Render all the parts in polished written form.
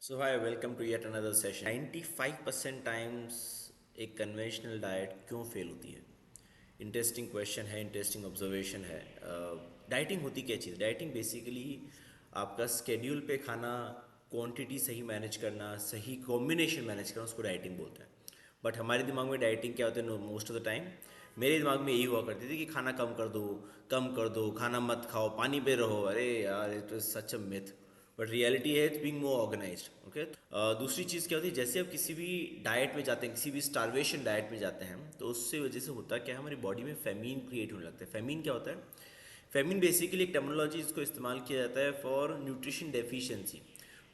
So hi, welcome to yet another session. 95% times एक conventional diet क्यों fail होती है? इंटरेस्टिंग क्वेश्चन है, इंटरेस्टिंग ऑब्जर्वेशन है। डाइटिंग होती क्या चीज़? डाइटिंग बेसिकली आपका स्केड्यूल पे खाना, क्वांटिटी सही मैनेज करना, सही कॉम्बिनेशन मैनेज करना, उसको डाइटिंग बोलते हैं। बट हमारे दिमाग में डाइटिंग क्या होता है? मोस्ट ऑफ द टाइम मेरे दिमाग में यही हुआ करती थी कि खाना कम कर दो, खाना मत खाओ, पानी पे रहो। अरे यार, it is such a myth. But reality है it's being more organised. Okay, दूसरी चीज़ क्या होती है, जैसे आप किसी भी डाइट में जाते हैं, किसी भी स्टारवेशन डाइट में जाते हैं, तो उससे वजह से होता क्या है, हमारी बॉडी में फेमीन क्रिएट होने लगता है। फेमीन क्या होता है? फेमिन बेसिकली एक टर्मिनोलॉजी इसको इस्तेमाल किया जाता है फॉर न्यूट्रिशन डेफिशिएंसी।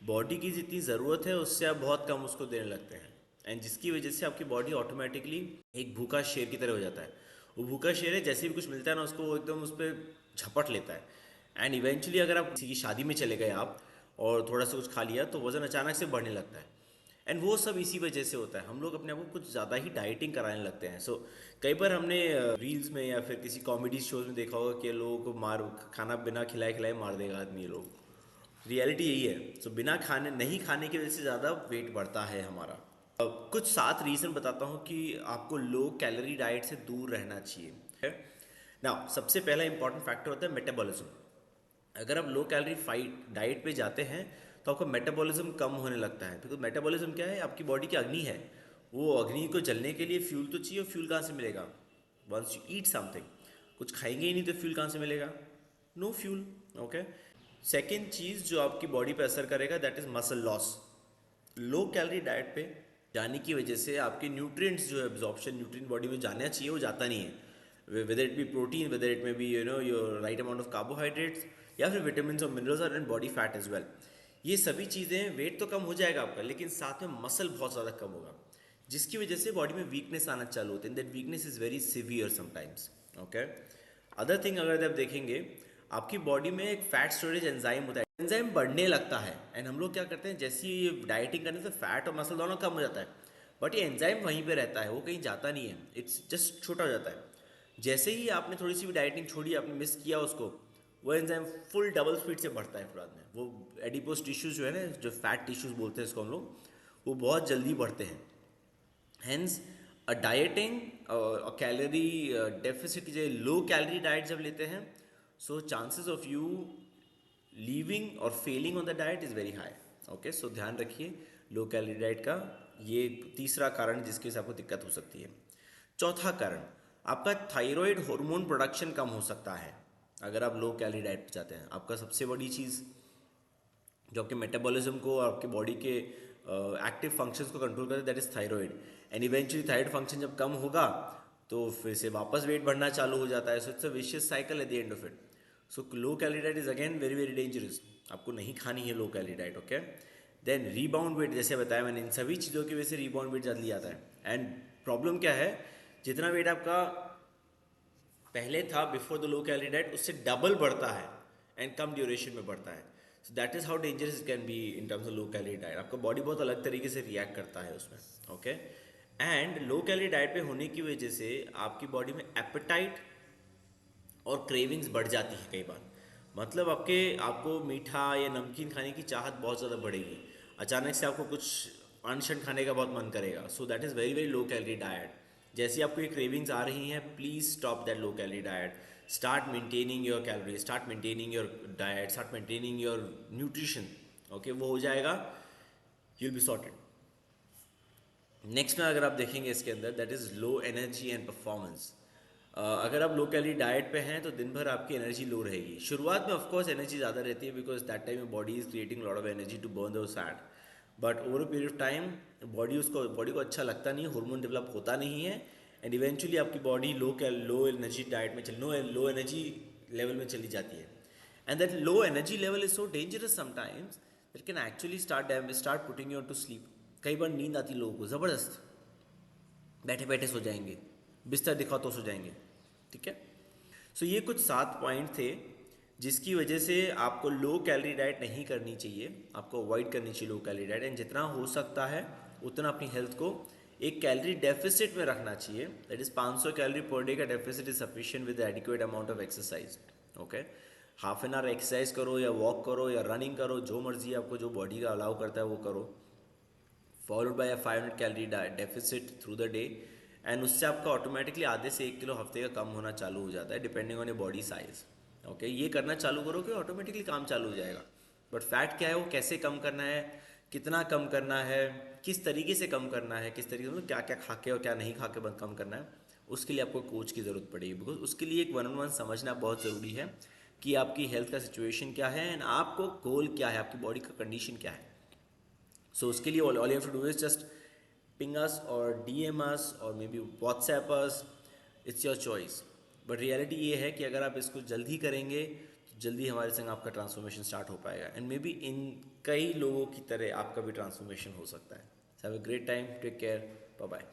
बॉडी की जितनी ज़रूरत है उससे आप बहुत कम उसको देने लगते हैं, एंड जिसकी वजह से आपकी बॉडी ऑटोमेटिकली एक भूखा शेर की तरह हो जाता है। वो भूखा शेर है, जैसे भी कुछ मिलता है ना उसको वो एकदम उस पर झपट लेता है। एंड इवेंचुअली अगर आप किसी की शादी में चले गए आप और थोड़ा सा कुछ खा लिया तो वज़न अचानक से बढ़ने लगता है। एंड वो सब इसी वजह से होता है, हम लोग अपने आप को कुछ ज़्यादा ही डाइटिंग कराने लगते हैं। कई बार हमने रील्स में या फिर किसी कॉमेडी शोज में देखा होगा कि लोगों को मार खाना बिना खिलाए खिलाए मार देगा आदमी, ये लोग। रियलिटी यही है। बिना खाने नहीं खाने की वजह से ज़्यादा वेट बढ़ता है हमारा। कुछ 7 रीज़न बताता हूँ कि आपको लो कैलोरी डाइट से दूर रहना चाहिए ना। सबसे पहला इंपॉर्टेंट फैक्टर होता है मेटाबॉलिज्म। अगर आप लो कैलोरी फाइट डाइट पे जाते हैं तो आपका मेटाबॉलिज्म कम होने लगता है, बिकॉज मेटाबॉलिज्म क्या है, आपकी बॉडी की अग्नि है। वो अग्नि को जलने के लिए फ्यूल तो चाहिए, और फ्यूल कहाँ से मिलेगा? वंस यू ईट समथिंग, कुछ खाएंगे ही नहीं तो फ्यूल कहाँ से मिलेगा? No fuel. ओके, सेकेंड चीज़ जो आपकी बॉडी पे असर करेगा that is muscle loss. Low calorie diet पे जाने की वजह से आपके न्यूट्रिएंट्स जो है, एब्जॉर्प्शन न्यूट्रिएंट बॉडी में जाना चाहिए वो जाता नहीं है। Whether it be protein, whether it may be your right amount of carbohydrates, या फिर विटामिन और मिनरल्स और and body fat as well. ये सभी चीज़ें, वेट तो कम हो जाएगा आपका, लेकिन साथ में मसल बहुत ज़्यादा कम होगा, जिसकी वजह से बॉडी में वीकनेस आना चालू होती है। That weakness is very severe sometimes. Okay, other thing अगर आप देखेंगे, आपकी बॉडी में एक फैट स्टोरेज एंजाइम होता है। एंजाइम बढ़ने लगता है, एंड हम लोग क्या करते हैं, जैसे ही डाइटिंग करने से फैट और मसल दोनों कम हो जाता है, बट ये एंजाइम वहीं पे रहता है, वो कहीं जाता नहीं है, इट्स जस्ट छोटा हो जाता है। जैसे ही आपने थोड़ी सी भी डाइटिंग छोड़ी, आपने मिस किया उसको, वो एंजाइम फुल डबल स्पीड से बढ़ता है फिर बाद में। वो एडिपोज टिश्यूज जो है ना, जो फैट टिश्यूज बोलते हैं इसको हम लोग, वो बहुत जल्दी बढ़ते हैं। Hence a dieting calorie deficit, जो लो कैलोरी डाइट जब लेते हैं, so chances of you leaving or failing on the diet is very high. Okay, so ध्यान रखिए लो कैलोरी डाइट का। ये तीसरा कारण जिसकी वजह से आपको दिक्कत हो सकती है। चौथा कारण, आपका थायराइड हार्मोन प्रोडक्शन कम हो सकता है अगर आप लो कैलोरी डाइट पे जाते हैं। आपका सबसे बड़ी चीज़ जो आपके मेटाबॉलिज्म को और आपके बॉडी के एक्टिव फंक्शंस को कंट्रोल करता है, that is thyroid. And eventually thyroid function जब कम होगा तो फिर से वापस वेट बढ़ना चालू हो जाता है। So it's a vicious cycle at the end of it. So low calorie diet is again very very dangerous. आपको नहीं खानी है low calorie diet. Okay, then rebound weight, जैसे बताया मैंने, इन सभी चीज़ों की वजह से रीबाउंड वेट जल्दी आता है। एंड प्रॉब्लम क्या है, जितना वेट आपका पहले था before the low calorie diet, उससे डबल बढ़ता है एंड कम ड्यूरेशन में बढ़ता है। So that is how dangerous it can be in terms of low calorie diet. आपका बॉडी बहुत अलग तरीके से रिएक्ट करता है उसमें। Okay, and low calorie diet पे होने की वजह से आपकी बॉडी में एपेटाइट और क्रेविंग्स बढ़ जाती है कई बार। मतलब आपको मीठा या नमकीन खाने की चाहत बहुत ज़्यादा बढ़ेगी। अचानक से आपको कुछ अनशन खाने का बहुत मन करेगा। So that is very very low calorie diet. जैसे आपको ये क्रेविंग्स आ रही हैं, please stop that low calorie diet. Start maintaining your calorie, start maintaining your diet, start maintaining your nutrition. Okay, वो हो जाएगा, you will be sorted. Next में अगर आप देखेंगे इसके अंदर, that is low energy and performance. अगर आप लो कैलोरी डाइट पे हैं तो दिन भर आपकी एनर्जी लो रहेगी। शुरुआत में ऑफकोर्स एनर्जी ज़्यादा रहती है, because that time body is creating lot of energy to burn the fat. But over a period of time body को अच्छा लगता नहीं है, हार्मोन डेवलप होता नहीं है, एंड इवेंचुअली आपकी बॉडी लो एनर्जी डाइट में लो एनर्जी लेवल में चली जाती है। And that low energy level is so dangerous sometimes that can actually start putting you to sleep. कई बार नींद आती लोगों को ज़बरदस्त, बैठे बैठे सो जाएंगे, बिस्तर दिखाओ तो सो जाएंगे। ठीक है, सो ये कुछ 7 पॉइंट थे जिसकी वजह से आपको लो कैलोरी डाइट नहीं करनी चाहिए, आपको अवॉइड करनी चाहिए लो कैलोरी डाइट। एंड जितना हो सकता है उतना अपनी हेल्थ को एक कैलोरी डेफिसिट में रखना चाहिए। That is 500 calorie per day का deficit is sufficient with adequate amount of exercise. Okay, half an hour exercise करो या वॉक करो या रनिंग करो, जो मर्जी आपको, जो बॉडी का अलाउ करता है वो करो, followed by a 500 calorie deficit through the day, and उससे आपका ऑटोमेटिकली आधे से 1 किलो हफ्ते का कम होना चालू हो जाता है depending on your body size. Okay, ये करना चालू करो कि ऑटोमेटिकली काम चालू हो जाएगा। बट फैट क्या है, वो कैसे कम करना है, कितना कम करना है, किस तरीके से कम करना है, किस तरीके से, मतलब क्या क्या खा के और क्या नहीं खा के कम करना है, उसके लिए आपको कोच की ज़रूरत पड़ेगी। बिकॉज उसके लिए एक वन ऑन वन समझना बहुत ज़रूरी है कि आपकी हेल्थ का सिचुएशन क्या है एंड आपको गोल क्या है, आपकी बॉडी का कंडीशन क्या है। सो उसके लिए all you have to do is just ping us or DM us or maybe WhatsApp us, it's your choice. But reality ये है कि अगर आप इसको जल्दी करेंगे तो जल्दी हमारे संग आपका ट्रांसफॉर्मेशन स्टार्ट हो पाएगा, एंड मे बी इन कई लोगों की तरह आपका भी ट्रांसफॉर्मेशन हो सकता है। Have a great time, take care, bye bye.